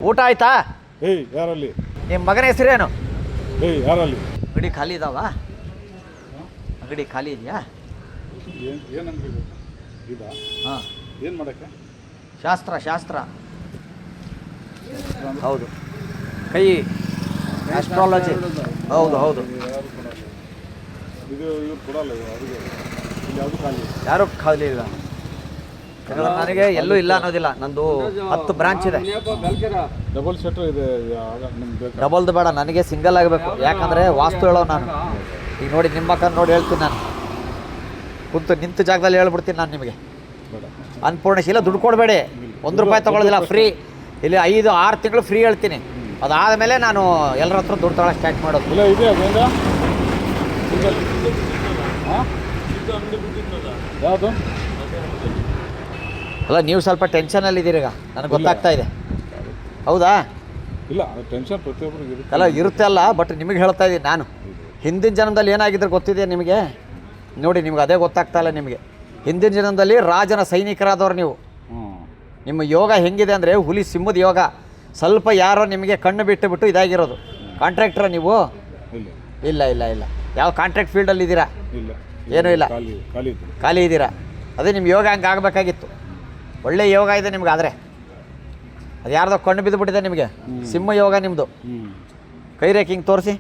ಊಟ ಆಯ್ತಾ? ಏಯ್ ಯಾರಲ್ಲಿ? ನಿಮ್ಮ ಮಗನ ಹೆಸರೇನು? ಏಯ್ ಯಾರಲ್ಲಿ? ಅಂಗಡಿ ಖಾಲಿ ಇದಾವ? ಅಂಗಡಿ ಖಾಲಿ ಇದೆಯಾ? ಏನು ಅಂಗಡಿ ಇದಾ? ಹಾಂ. ಏನು ಮಾಡೋಕ್ಕೆ? ಶಾಸ್ತ್ರ ಹೌದು. ಕೈ ಆಸ್ಟ್ರಾಲಜಿ. ಹೌದು. ಇದು ಇವ್ರು ಕೊಡಲ್ಲ, ಅವ್ರಿಗೆ ಯಾವುದು ಖಾಲಿ? ಯಾರು ಖಾಲಿ ಇಲ್ಲ. ಯಾಕಂದ್ರೆ ನನಗೆ ಎಲ್ಲೂ ಇಲ್ಲ ಅನ್ನೋದಿಲ್ಲ. ನಂದು 10 ಬ್ರಾಂಚ್ ಇದೆ. ಡಬಲ್ ಶೆಟ್ರ್ ಇದೆ ನಿಮ್ಗೆ? ಡಬಲ್ದು ಬೇಡ, ನನಗೆ ಸಿಂಗಲ್ ಆಗಬೇಕು. ಯಾಕಂದರೆ ವಾಸ್ತು ಹೇಳೋ ನಾನು. ಈಗ ನೋಡಿ ನಿಮ್ಮ ಮಕ್ಕ ನೋಡಿ ಹೇಳ್ತೀನಿ ನಾನು. ನಿಂತು ಜಾಗದಲ್ಲಿ ಹೇಳ್ಬಿಡ್ತೀನಿ ನಾನು ನಿಮಗೆ. ಅನ್ಪೂರ್ಣಶೀಲ ದುಡ್ಡು ಕೊಡಬೇಡಿ, ₹1 ತೊಗೊಳ್ಳೋದಿಲ್ಲ, ಫ್ರೀ. ಇಲ್ಲಿ 5-6 ತಿಂಗಳು ಫ್ರೀ ಹೇಳ್ತೀನಿ. ಅದಾದಮೇಲೆ ನಾನು ಎಲ್ಲರ ಹತ್ರ ದುಡ್ಡು ತೊಗೊಳಕ್ಕೆ ಸ್ಟಾರ್ಟ್ ಮಾಡೋದು. ಇಲ್ಲ ಇದೆ ಅದೇಂದ ಯಾವುದು? ಅಲ್ಲ, ನೀವು ಸ್ವಲ್ಪ ಟೆನ್ಷನಲ್ಲಿದ್ದೀರಿ ಈಗ, ನನಗೆ ಗೊತ್ತಾಗ್ತಾ ಇದೆ. ಹೌದಾ? ಇಲ್ಲ, ಟೆನ್ಷನ್ ಪ್ರತಿಯೊಬ್ಬರಿಗೆ ಇರುತ್ತೆ. ಅಲ್ಲ ಇರುತ್ತೆ ಅಲ್ಲ, ಬಟ್ ನಿಮಗೆ ಹೇಳ್ತಾ ಇದ್ದೀನಿ ನಾನು. ಹಿಂದಿನ ಜನ್ಮದಲ್ಲಿ ಏನಾಗಿದ್ರೆ ಗೊತ್ತಿದೆ ನಿಮಗೆ? ನೋಡಿ, ನಿಮ್ಗೆ ಅದೇ ಗೊತ್ತಾಗ್ತಾ ಇಲ್ಲ ನಿಮಗೆ. ಹಿಂದಿನ ಜನ್ಮದಲ್ಲಿ ರಾಜನ ಸೈನಿಕರಾದವ್ರು ನೀವು. ನಿಮ್ಮ ಯೋಗ ಹೆಂಗಿದೆ ಅಂದರೆ ಹುಲಿ ಸಿಂಹದ ಯೋಗ. ಸ್ವಲ್ಪ ಯಾರೋ ನಿಮಗೆ ಕಣ್ಣು ಬಿಟ್ಟು ಇದಾಗಿರೋದು. ಕಾಂಟ್ರಾಕ್ಟ್ರ ನೀವು? ಇಲ್ಲ. ಯಾವ ಕಾಂಟ್ರಾಕ್ಟ್ ಫೀಲ್ಡಲ್ಲಿ ಇದ್ದೀರಾ? ಇಲ್ಲ, ಏನೂ ಇಲ್ಲ, ಖಾಲಿ ಇದ್ದೀರಾ. ಅದೇ ನಿಮ್ಮ ಯೋಗ ಹಂಗೆ ಆಗಬೇಕಾಗಿತ್ತು. ಒಳ್ಳೆ ಯೋಗ ಇದೆ ನಿಮ್ಗೆ. ಆದರೆ ಅದು ಯಾರ್ದೋ ಕಣ್ಣು ಬಿದ್ದುಬಿಟ್ಟಿದೆ ನಿಮಗೆ. ಸಿಂಹ ಯೋಗ ನಿಮ್ಮದು. ಕೈ ರೇಖೆ ಹಿಂಗೆ ತೋರಿಸಿ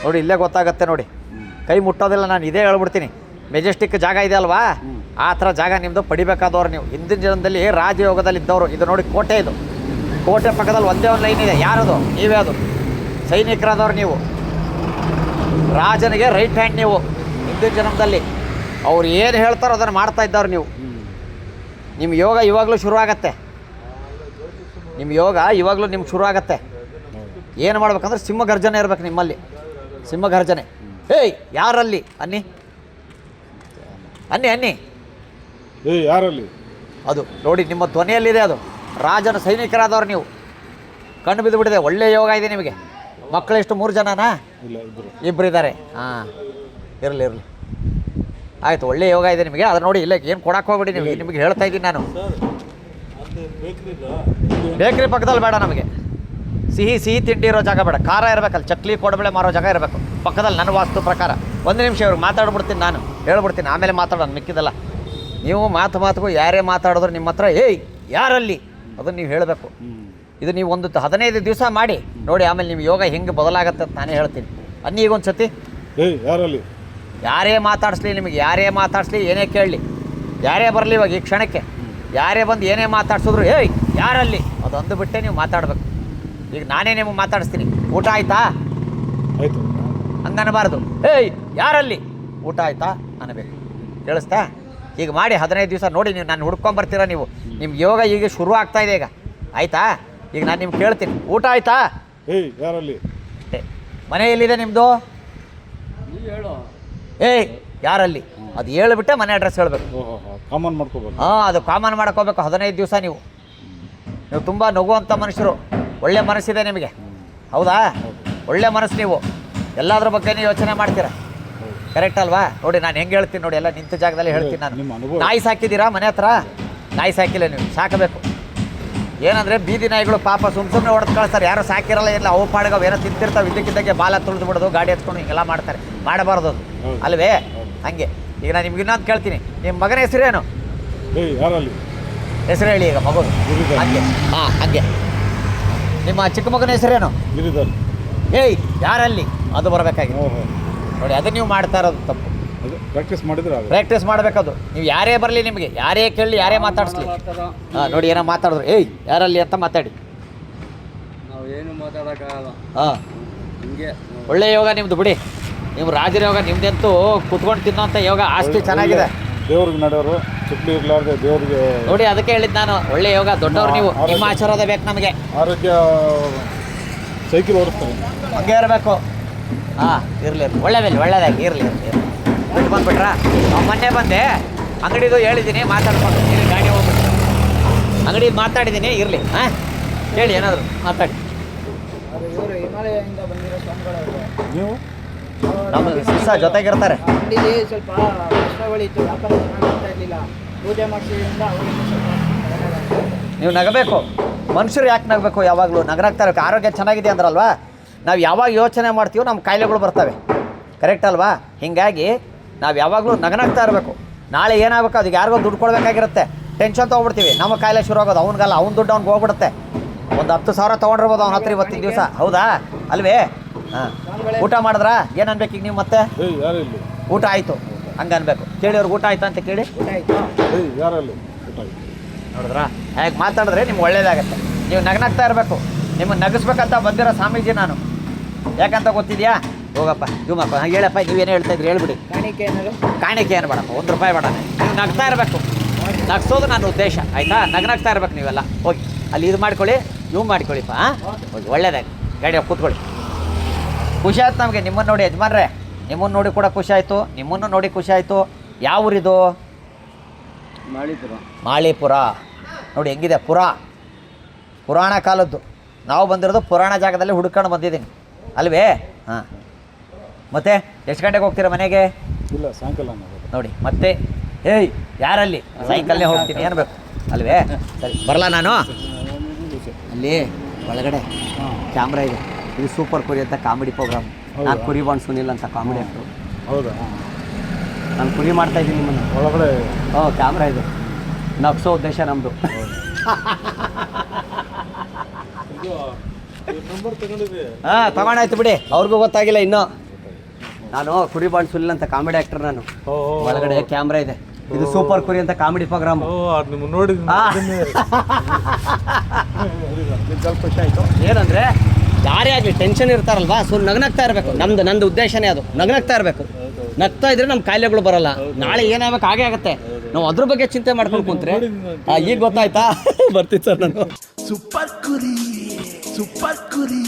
ನೋಡಿ, ಇಲ್ಲೇ ಗೊತ್ತಾಗತ್ತೆ ನೋಡಿ. ಕೈ ಮುಟ್ಟೋದಿಲ್ಲ, ನಾನು ಇದೇ ಹೇಳ್ಬಿಡ್ತೀನಿ. ಮೆಜೆಸ್ಟಿಕ್ ಜಾಗ ಇದೆ ಅಲ್ವಾ, ಆ ಥರ ಜಾಗ ನಿಮ್ಮದು. ಪಡಿಬೇಕಾದವ್ರು ನೀವು. ಹಿಂದಿನ ಜನದಲ್ಲಿ ರಾಜಯೋಗದಲ್ಲಿ ಇದ್ದವರು. ಇದು ನೋಡಿ, ಕೋಟೆ. ಇದು ಕೋಟೆ ಪಕ್ಕದಲ್ಲಿ ಒಂದೇ ಒಂದು ಲೈನ್ ಇದೆ. ಯಾರದು? ನೀವೇ ಅದು. ಸೈನಿಕರಾದವ್ರು ನೀವು. ರಾಜನಿಗೆ ರೈಟ್ ಹ್ಯಾಂಡ್ ನೀವು. ಹಿಂದಿನ ಜನ್ಮದಲ್ಲಿ ಅವ್ರು ಏನು ಹೇಳ್ತಾರೋ ಅದನ್ನು ಮಾಡ್ತಾ ಇದ್ದವ್ರು ನೀವು. ನಿಮ್ಮ ಯೋಗ ಇವಾಗಲೂ ಶುರುವಾಗತ್ತೆ. ನಿಮ್ಮ ಯೋಗ ಇವಾಗಲೂ ನಿಮ್ಗೆ ಶುರು ಆಗತ್ತೆ. ಏನು ಮಾಡ್ಬೇಕಂದ್ರೆ ಸಿಂಹಗರ್ಜನೆ ಇರ್ಬೇಕು ನಿಮ್ಮಲ್ಲಿ. ಸಿಂಹಗರ್ಜನೆ. ಏಯ್ ಯಾರಲ್ಲಿ? ಅನ್ನಿ ಏಯ್ ಯಾರಲ್ಲಿ? ಅದು ನೋಡಿ, ನಿಮ್ಮ ಧ್ವನಿಯಲ್ಲಿದೆ ಅದು. ರಾಜನ ಸೈನಿಕರಾದವ್ರು ನೀವು. ಕಣ್ಣು ಬಿದ್ದುಬಿಟ್ಟಿದೆ. ಒಳ್ಳೆ ಯೋಗ ಇದೆ ನಿಮಗೆ. ಮಕ್ಕಳು ಎಷ್ಟು? 3 ಜನನಾ? ಇಲ್ಲ, ಇಬ್ಬರು ಇದ್ದಾರೆ. ಹಾಂ, ಇರಲಿ. ಆಯಿತು, ಒಳ್ಳೆ ಯೋಗ ಇದೆ ನಿಮಗೆ. ಅದು ನೋಡಿ, ಇಲ್ಲ ಏನು ಕೊಡಕ್ಕೆ ಹೋಗ್ಬಿಡಿ ನೀವು. ನಿಮಗೆ ಹೇಳ್ತಾ ಇದ್ದೀನಿ ನಾನು. ಬೇಕ್ರಿ ಪಕ್ಕದಲ್ಲಿ ಬೇಡ ನಮಗೆ. ಸಿಹಿ ತಿಂಡಿ ಇರೋ ಜಾಗ ಬೇಡ. ಖಾರ ಇರಬೇಕಲ್ಲ, ಚಕ್ಲಿ ಕೊಡಬೇಳೆ ಮಾರೋ ಜಾಗ ಇರಬೇಕು ಪಕ್ಕದಲ್ಲಿ. ನನ್ನ ವಾಸ್ತು ಪ್ರಕಾರ 1 ನಿಮಿಷ ಇವ್ರಿಗೆ ಮಾತಾಡ್ಬಿಡ್ತೀನಿ ನಾನು. ಹೇಳ್ಬಿಡ್ತೀನಿ, ಆಮೇಲೆ ಮಾತಾಡೋಣ. ಮಿಕ್ಕಿದಲ್ಲ ನೀವು ಮಾತಿಗೂ ಯಾರೇ ಮಾತಾಡಿದ್ರು ನಿಮ್ಮ ಹತ್ರ ಏಯ್ ಯಾರಲ್ಲಿ ಅದನ್ನು ನೀವು ಹೇಳಬೇಕು. ಇದು ನೀವು ಒಂದು 15 ದಿವಸ ಮಾಡಿ ನೋಡಿ, ಆಮೇಲೆ ನಿಮ್ಮ ಯೋಗ ಹೆಂಗೆ ಬದಲಾಗತ್ತೆ ಅಂತ ನಾನೇ ಹೇಳ್ತೀನಿ. ಅನ್ನಿ ಈಗ ಒಂದು ಸತಿ. ಏಯ್ ಯಾರಲ್ಲಿ? ಯಾರೇ ಮಾತಾಡಿಸ್ಲಿ ನಿಮಗೆ, ಯಾರೇ ಮಾತಾಡಿಸ್ಲಿ, ಏನೇ ಕೇಳಲಿ, ಯಾರೇ ಬರಲಿ ಇವಾಗ ಈ ಕ್ಷಣಕ್ಕೆ, ಯಾರೇ ಬಂದು ಏನೇ ಮಾತಾಡ್ಸಿದ್ರು ಏಯ್ ಯಾರಲ್ಲಿ ಅದು ಅಂದುಬಿಟ್ಟೆ ನೀವು ಮಾತಾಡಬೇಕು. ಈಗ ನಾನೇ ನಿಮಗೆ ಮಾತಾಡಿಸ್ತೀನಿ. ಊಟ ಆಯ್ತಾ? ಆಯಿತು ಹಂಗನ್ನಬಾರ್ದು. ಏಯ್ ಯಾರಲ್ಲಿ? ಊಟ ಆಯ್ತಾ ಅನ್ನಬೇಕು. ಕೇಳಿಸ್ತಾ? ಈಗ ಮಾಡಿ 15 ದಿವಸ ನೋಡಿ. ನೀವು ನಾನು ಹುಡ್ಕೊಂಬರ್ತೀರ ನೀವು. ನಿಮ್ಮ ಯೋಗ ಈಗ ಶುರು ಆಗ್ತಾ ಇದೆ ಈಗ. ಆಯಿತಾ? ಈಗ ನಾನು ನಿಮ್ಗೆ ಕೇಳ್ತೀನಿ, ಊಟ ಆಯ್ತಾ? ಏಯ್ ಯಾರಲ್ಲಿ? ಮನೆ ಎಲ್ಲಿದೆ ನಿಮ್ಮದು? ಏಯ್ ಯಾರಲ್ಲಿ ಅದು ಹೇಳ್ಬಿಟ್ಟೆ ಮನೆ ಅಡ್ರೆಸ್ ಹೇಳಬೇಕು. ಕಾಮನ್ ಮಾಡ್ಕೋಬೇಕು. ಹಾಂ, ಅದು ಕಾಮನ್ ಮಾಡ್ಕೋಬೇಕು. 15 ದಿವಸ ನೀವು ತುಂಬ ನಗುವಂಥ ಮನುಷ್ಯರು. ಒಳ್ಳೆ ಮನಸ್ಸಿದೆ ನಿಮಗೆ. ಹೌದಾ? ಒಳ್ಳೆ ಮನಸ್ಸು. ನೀವು ಎಲ್ಲದ್ರ ಬಗ್ಗೆನೇ ಯೋಚನೆ ಮಾಡ್ತೀರಾ. ಕರೆಕ್ಟ್ ಅಲ್ವಾ? ನೋಡಿ ನಾನು ಹೆಂಗೆ ಹೇಳ್ತೀನಿ ನೋಡಿ, ಎಲ್ಲ ನಿಂತ ಜಾಗದಲ್ಲಿ ಹೇಳ್ತೀನಿ ನಾನು. ನಾಯಿ ಸಾಕಿದ್ದೀರಾ ಮನೆ ಹತ್ರ? ನಾಯಿ ಸಾಕಿಲ್ಲ ನೀವು, ಸಾಕಬೇಕು. ಏನಂದರೆ ಬೀದಿ ನಾಯಿಗಳು ಪಾಪ ಸುಮ್ಮನೆ ಹೊಡೆದು ಕಳಿಸ್ತಾರೆ. ಯಾರೋ ಸಾಕಿರಲ್ಲ, ಇಲ್ಲ ಅವು ಪಾಡ್ಗವು ಏನೋ ತಿಂತಿರ್ತಾವೆ. ಇದಕ್ಕಿದ್ದಂಗೆ ಬಾಲ ತುಳಿದು ಬಿಡೋದು, ಗಾಡಿ ಹತ್ಕೊಂಡು ಹಿಂಗೆಲ್ಲ ಮಾಡ್ತಾರೆ. ಮಾಡಬಾರ್ದು ಅದು, ಅಲ್ವೇ? ಹಾಗೆ ಈಗ ನಾನು ನಿಮ್ಗೆ ಇನ್ನೊಂದು ಕೇಳ್ತೀನಿ. ನಿಮ್ಮ ಮಗನ ಹೆಸರೇನು? ಏಯ್ ಯಾರಲ್ಲಿ? ಹೆಸರು ಹೇಳಿ ಈಗ ಮಗು. ಹಾಗೆ ಹಾಗೆ. ನಿಮ್ಮ ಚಿಕ್ಕ ಮಗನ ಹೆಸರೇನು? ಏಯ್ ಯಾರಲ್ಲಿ ಅದು ಬರಬೇಕಾಗಿ ನೋಡಿ. ಅದು ನೀವು ಮಾಡ್ತಾ ಇರೋದು ತಪ್ಪು. ಪ್ರಾಕ್ಟೀಸ್ ಮಾಡಬೇಕದು. ನೀವು ಯಾರೇ ಬರಲಿ, ನಿಮಗೆ ಯಾರೇ ಕೇಳಲಿ, ಯಾರೇ ಮಾತಾಡಿಸ್ಲಿ, ಹಾಂ ನೋಡಿ, ಏನೋ ಮಾತಾಡಿದ್ರು ಏಯ್ ಯಾರಲ್ಲಿ ಅಂತ ಮಾತಾಡಿ. ಹಾಂ, ಒಳ್ಳೆ ಯೋಗ ನಿಮ್ಮದು ಬಿಡಿ. ನಿಮ್ಮ ರಾಜರ ಯೋಗ ನಿಮ್ದಂತೂ ಕುತ್ಕೊಂಡು ತಿನ್ನೋಂಥ ಯೋಗ. ಆಸ್ತಿ ಚೆನ್ನಾಗಿದೆ. ದೇವ್ರಿಗೆ ನಡೆಯೋರು ಚುಟ್ಟಿ ಇರಲಾರ್ದೆ ದೇವ್ರಿಗೆ ನೋಡಿ. ಅದಕ್ಕೆ ಹೇಳಿದ್ದು ನಾನು, ಒಳ್ಳೆ ಯೋಗ. ದೊಡ್ಡವ್ರು ನೀವು. ನಿಮ್ಮ ಆಶೀರ್ವಾದ ಬೇಕು ನಮಗೆ. ಆರೋಗ್ಯ. ಸೈಕಲ್ ಓಡಿಸ್ತಾರೆ, ಹಂಗೆ ಇರಬೇಕು. ಹಾಂ, ಇರಲಿ, ಒಳ್ಳೆದಾಗಿ ಇರಲಿ. ಬಿಟ್ಟು ಬಂದುಬಿಟ್ರಾ? ನಾವು ಮೊನ್ನೆ ಬಂದೆ, ಅಂಗಡಿದು ಹೇಳಿದ್ದೀನಿ, ಮಾತಾಡ್ಕೊಂಡು ಇಲ್ಲಿ ಗಾಡಿ ಹೋಗ್ಬಿಟ್ಟು ಅಂಗಡಿದು ಮಾತಾಡಿದ್ದೀನಿ. ಇರಲಿ. ಹಾಂ, ಹೇಳಿ, ಏನಾದರೂ ಮಾತಾಡಿ. ನೀವು ನಮ್ಮ ಶಿಷ್ಯ ಜೊತೆಗಿರ್ತಾರೆ. ಸ್ವಲ್ಪ ಕಷ್ಟಗಳಿತ್ತು, ವ್ಯಾಪಾರ ಚೆನ್ನಾಗಿ ಆಗ್ತಾ ಇರಲಿಲ್ಲ. ಪೂಜೆ ಮಾಡಿಸಿದ್ರಿಂದ ನೀವು ನಗಬೇಕು. ಮನುಷ್ಯರು ಯಾಕೆ ನಗಬೇಕು? ಯಾವಾಗಲೂ ನಗನಾಗ್ತಾ ಇರಬೇಕು. ಆರೋಗ್ಯ ಚೆನ್ನಾಗಿದೆ ಅಂದ್ರಲ್ವಾ, ನಾವು ಯಾವಾಗ ಯೋಚನೆ ಮಾಡ್ತೀವೋ ನಮ್ಮ ಕಾಯಿಲೆಗಳು ಬರ್ತವೆ, ಕರೆಕ್ಟ್ ಅಲ್ವಾ? ಹೀಗಾಗಿ ನಾವು ಯಾವಾಗಲೂ ನಗನಾಗ್ತಾ ಇರಬೇಕು. ನಾಳೆ ಏನಾಗಬೇಕು ಅದಕ್ಕೆ ಯಾರಿಗೋ ದುಡ್ಡು ಕೊಡಬೇಕಾಗಿರುತ್ತೆ, ಟೆನ್ಷನ್ ತೊಗೊಬಿಡ್ತೀವಿ, ನಮ್ಮ ಕಾಯಿಲೆ ಶುರು ಆಗೋದು. ಅವ್ನಿಗಲ್ಲ, ಅವ್ನ ದುಡ್ಡು ಅವ್ನಿಗೆ ಹೋಗ್ಬಿಡುತ್ತೆ. ಒಂದು 10,000 ತೊಗೊಂಡಿರ್ಬೋದು ಅವ್ನ ಹತ್ರ ಇವತ್ತಿನ ದಿವಸ, ಹೌದಾ ಅಲ್ವೇ? ಹಾಂ, ಊಟ ಮಾಡಿದ್ರಾ? ಏನು ಅನ್ಬೇಕು ಈಗ ನೀವು ಮತ್ತೆ? ಏಯ್ ಯಾರಲ್ಲಿ? ಊಟ ಆಯಿತು ಹಂಗೆ ಅನ್ಬೇಕು. ಕೇಳಿ ಅವ್ರಿಗೆ ಊಟ ಆಯ್ತಾ ಅಂತ ಕೇಳಿ. ಊಟ ಆಯ್ತು. ಏಯ್ ಯಾರಲ್ಲಿ? ಊಟ ಆಯ್ತು. ನೋಡಿದ್ರಾ ಹೇಗೆ ಮಾತಾಡಿದ್ರೆ ನಿಮ್ಗೆ ಒಳ್ಳೇದಾಗತ್ತೆ. ನೀವು ನಗನಾಗ್ತಾ ಇರಬೇಕು. ನಿಮ್ಮನ್ನು ನಗಿಸ್ಬೇಕಂತ ಬಂದಿರೋ ಸ್ವಾಮೀಜಿ ನಾನು. ಯಾಕಂತ ಗೊತ್ತಿದೆಯಾ? ಹೋಗಪ್ಪ ಜೂಮಪ್ಪ, ಹೇಳಪ್ಪ, ನೀವೇನು ಹೇಳ್ತಾ ಇದ್ರಿ ಹೇಳ್ಬಿಡಿ. ಕಾಣಿಕೆ ಏನಾದ್ರು? ಕಾಣಿಕೆ ಏನು ಬೇಡಪ್ಪ, ₹1 ಬೇಡ. ನೀವು ನಗ್ತಾ ಇರಬೇಕು, ನಗ್ಸೋದು ನನ್ನ ಉದ್ದೇಶ, ಆಯಿತಾ? ನಗ್ನಾಗ್ತಾ ಇರ್ಬೇಕು ನೀವೆಲ್ಲ. ಹೋಗಿ ಅಲ್ಲಿ ಇದು ಮಾಡ್ಕೊಳ್ಳಿ, ಜೂಮ್ ಮಾಡ್ಕೊಳ್ಳಿಪ್ಪ. ಹಾಂ, ಹೋಗಿ ಒಳ್ಳೇದಾಗಿ ಗಾಡಿಯಾಗ ಕೂತ್ಕೊಳ್ಳಿ. ಖುಷಿ ಆಯ್ತು ನಮಗೆ ನಿಮ್ಮನ್ನು ನೋಡಿ ಯಜಮಾನ್ರೆ, ನಿಮ್ಮನ್ನು ನೋಡಿ ಕೂಡ ಖುಷಿ ಆಯಿತು, ನಿಮ್ಮನ್ನು ನೋಡಿ ಖುಷಿ ಆಯಿತು. ಯಾವ ಊರಿದು? ಮಾಳಿಪುರ. ನೋಡಿ ಹೆಂಗಿದೆ ಪುರಾಣ ಕಾಲದ್ದು. ನಾವು ಬಂದಿರೋದು ಪುರಾಣ ಜಾಗದಲ್ಲಿ ಹುಡ್ಕೊಂಡು ಬಂದಿದ್ದೀನಿ ಅಲ್ವೇ? ಹಾಂ, ಮತ್ತೆ ಎಷ್ಟು ಗಂಟೆಗೆ ಹೋಗ್ತೀರಾ ಮನೆಗೆ? ಇಲ್ಲ ಸಾಯಂಕಾಲ ನಾವು. ನೋಡಿ ಮತ್ತೆ, ಏಯ್ ಯಾರಲ್ಲಿ? ಸೈಕಲ್ಲೇ ಹೋಗ್ತೀನಿ ಅನ್ಬೇಕು ಅಲ್ವೇ? ಸರಿ ಬರಲ್ಲ ನಾನು. ಅಲ್ಲಿ ಒಳಗಡೆ ಕ್ಯಾಮ್ರಾ ಇದೆ, ಇದು ಸೂಪರ್ ಕುರಿ ಅಂತ ಕಾಮಿಡಿ ಪ್ರೋಗ್ರಾಮ್. ನಾನು ಕುರಿ ಬಾಂಡ್ ಸುನಿಲ್ ಅಂತ ಕಾಮಿಡಿ ಆ್ಯಕ್ಟ್ರು. ಹೌದಾ? ನಾನು ಕುರಿ ಮಾಡ್ತಾಯಿದ್ದೀನಿ ನಿಮ್ಮನ್ನು. ಒಳಗಡೆ ಕ್ಯಾಮ್ರಾ ಇದೆ, ನಗ್ಸೋ ಉದ್ದೇಶ ನಮ್ಮದು. ನಂಬರ್ ತಗೊಂಡಿದ್ದೆ. ಹಾಂ ತಗೊಂಡಾಯ್ತು ಬಿಡಿ, ಅವ್ರಿಗೂ ಗೊತ್ತಾಗಿಲ್ಲ ಇನ್ನೂ. ನಾನು ಕುರಿ ಬಾಂಡ್ ಸುನಿಲ್ ಅಂತ ಕಾಮಿಡಿ ಆ್ಯಕ್ಟರ್ ನಾನು. ಒಳಗಡೆ ಕ್ಯಾಮ್ರಾ ಇದೆ, ಇದು ಸೂಪರ್ ಕುರಿ ಅಂತ ಕಾಮಿಡಿ ಪ್ರೋಗ್ರಾಮ್. ನಿಮ್ಮ ನೋಡಿದ್ದೀನಿ. ಸ್ವಲ್ಪ ಖುಷಿ ಆಯಿತು. ಏನಂದರೆ ಯಾರೇ ಆಗಲಿ ಟೆನ್ಷನ್ ಇರ್ತಾರಲ್ವಾ, ಸೊ ನಗ್ನಾಗ್ತಾ ಇರಬೇಕು. ನಂದು ಉದ್ದೇಶನೇ ಅದು, ನಗ್ನಾಗ್ತಾ ಇರಬೇಕು. ನಗ್ತಾ ಇದ್ರೆ ನಮ್ಮ ಕಾಯಿಲೆಗಳು ಬರಲ್ಲ. ನಾಳೆ ಏನಾಗಬೇಕು ಹಾಗೆ ಆಗುತ್ತೆ. ನಾವು ಅದ್ರ ಬಗ್ಗೆ ಚಿಂತೆ ಮಾಡ್ಕೊಂಡು ಕುಂತ್ರೆ ಈಗ ಗೊತ್ತಾಯ್ತಾ? ಬರ್ತೀನಿ ಸರ್ ನಾನು. ಸೂಪರ್ ಕುರಿ